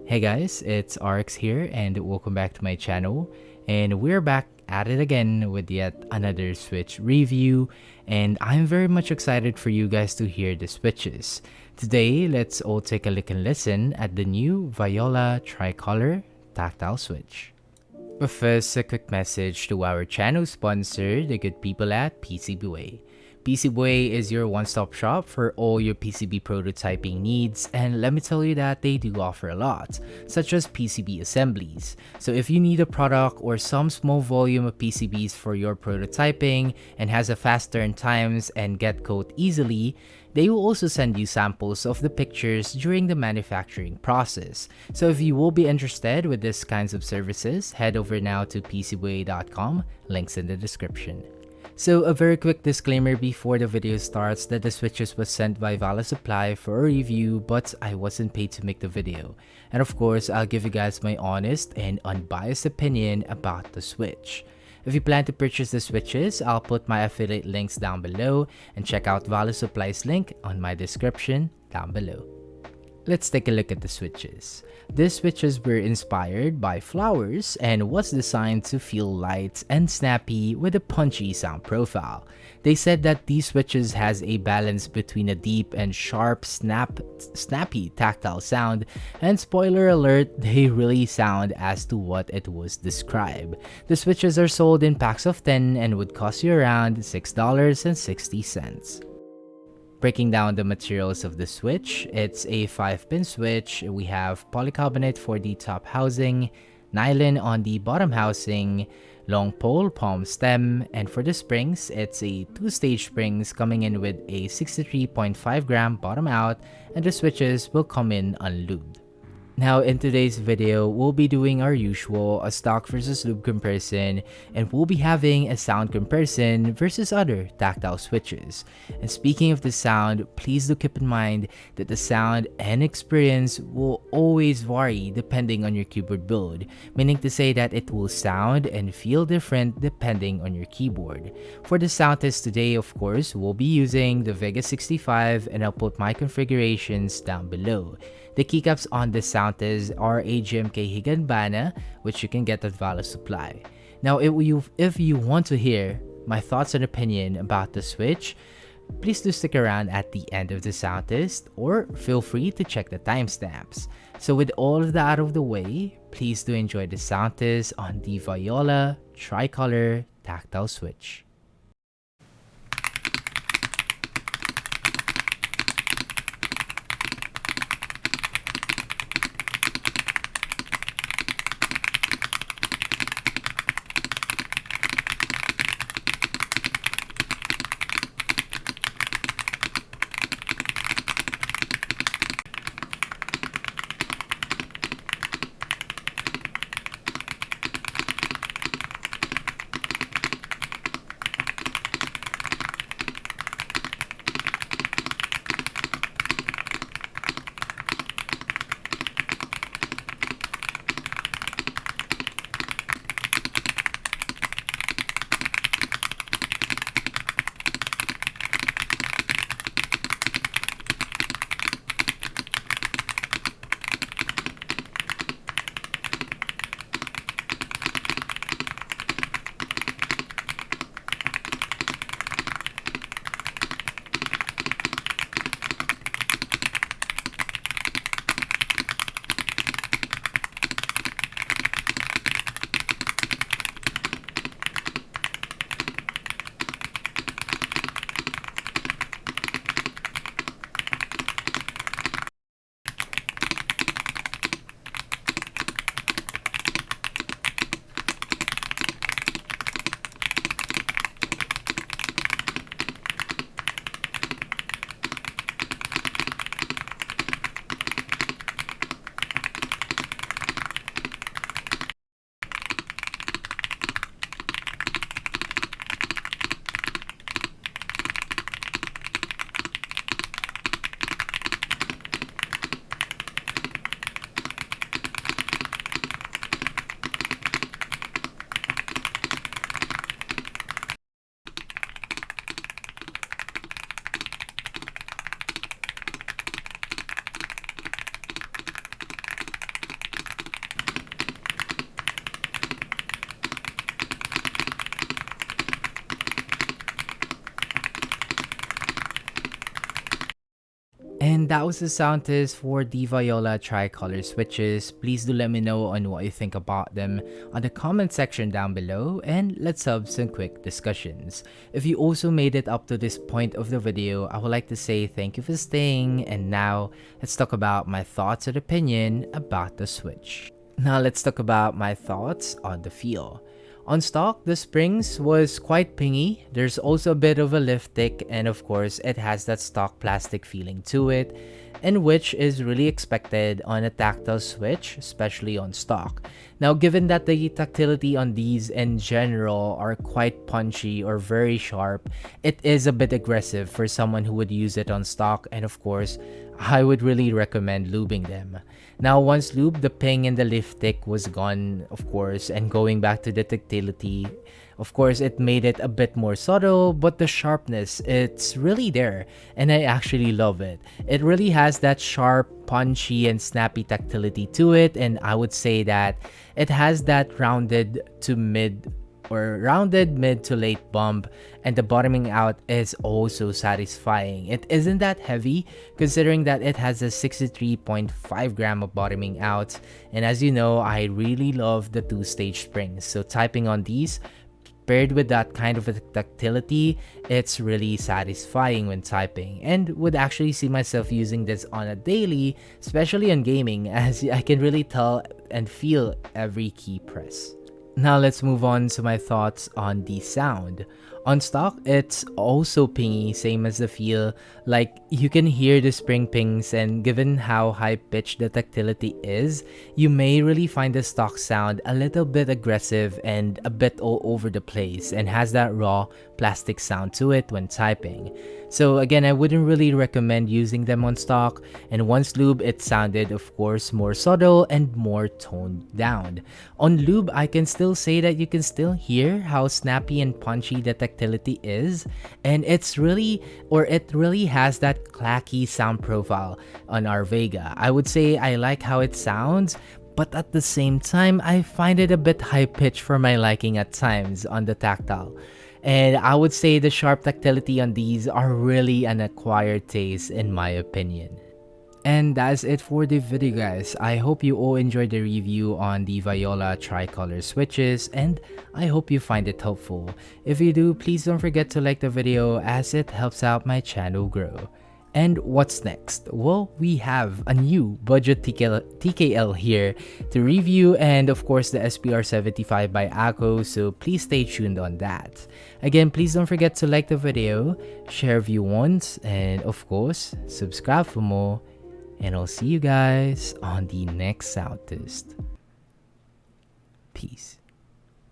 Hey guys, it's RX here and welcome back to my channel, and we're back at it again with yet another Switch review, and I'm very much excited for you guys to hear the Switches. Today, let's all take a look and listen at the new Viola Tricolor Tactile Switch. But first, a quick message to our channel sponsor, the good people at PCBWay. PCBWay is your one-stop shop for all your PCB prototyping needs, and let me tell you that they do offer a lot, such as PCB assemblies. So if you need a product or some small volume of PCBs for your prototyping and has a fast turn times and get code easily, they will also send you samples of the pictures during the manufacturing process. So if you will be interested with these kinds of services, head over now to PCBWay.com, links in the description. So a very quick disclaimer before the video starts that the Switches was sent by Vala Supply for a review, but I wasn't paid to make the video. And of course, I'll give you guys my honest and unbiased opinion about the Switch. If you plan to purchase the Switches, I'll put my affiliate links down below and check out Vala Supply's link on my description down below. Let's take a look at the Switches. These Switches were inspired by flowers and was designed to feel light and snappy with a punchy sound profile. They said that these Switches has a balance between a deep and sharp snappy tactile sound, and spoiler alert, they really sound as to what it was described. The Switches are sold in packs of 10 and would cost you around $6.60. Breaking down the materials of the Switch, it's a 5-pin switch. We have polycarbonate for the top housing, nylon on the bottom housing, long pole palm stem, and for the springs, it's a 2-stage springs coming in with a 63.5 gram bottom out, and the switches will come in unlubed. Now in today's video, we'll be doing our usual a stock versus lube comparison, and we'll be having a sound comparison versus other tactile switches. And speaking of the sound, please do keep in mind that the sound and experience will always vary depending on your keyboard build, meaning to say that it will sound and feel different depending on your keyboard. For the sound test today, of course, we'll be using the Vega 65, and I'll put my configurations down below. The keycaps on the Soundtest are a GMK Higanbana, which you can get at Vala Supply. Now, if you want to hear my thoughts and opinion about the Switch, please do stick around at the end of the Soundtest, or feel free to check the timestamps. So with all of that out of the way, please do enjoy the Soundtest on the Viola Tricolor Tactile Switch. And that was the sound test for the Viola Tricolor Switches. Please do let me know on what you think about them on the comment section down below, and let's have some quick discussions. If you also made it up to this point of the video, I would like to say thank you for staying, and now let's talk about my thoughts and opinion about the Switch. Now let's talk about my thoughts on the feel. On stock, the springs was quite pingy. There's also a bit of a lift tick, and of course it has that stock plastic feeling to it, and which is really expected on a tactile Switch, especially on stock. Now, given that the tactility on these in general are quite punchy or very sharp, it is a bit aggressive for someone who would use it on stock, and of course I would really recommend lubing them. Now, once lubed, the ping and the lift tick was gone, of course, and going back to the tactility, of course, it made it a bit more subtle, but the sharpness, it's really there, and I actually love it. It really has that sharp, punchy, and snappy tactility to it, and I would say that it has that rounded mid to late bump, and the bottoming out is also satisfying. It isn't that heavy considering that it has a 63.5 gram of bottoming out, and as you know, I really love the two-stage springs, so typing on these paired with that kind of a tactility, it's really satisfying when typing, and would actually see myself using this on a daily, especially on gaming, as I can really tell and feel every key press. Now let's move on to my thoughts on the sound. On stock, it's also pingy, same as the feel. Like, you can hear the spring pings, and given how high-pitched the tactility is, you may really find the stock sound a little bit aggressive and a bit all over the place, and has that raw plastic sound to it when typing. So again, I wouldn't really recommend using them on stock, and once lube, it sounded of course more subtle and more toned down. On lube, I can still say that you can still hear how snappy and punchy the tactility is, and it really has that clacky sound profile on our Vega. I would say I like how it sounds, but at the same time, I find it a bit high-pitched for my liking at times on the tactile. And I would say the sharp tactility on these are really an acquired taste in my opinion. And that's it for the video, guys. I hope you all enjoyed the review on the Viola Tricolor Switches, and I hope you find it helpful. If you do, please don't forget to like the video, as it helps out my channel grow. And what's next? Well, we have a new budget TKL here to review, and of course the SPR75 by Akko, so please stay tuned on that. Again, please don't forget to like the video, share if you want, and of course, subscribe for more, and I'll see you guys on the next sound test. Peace.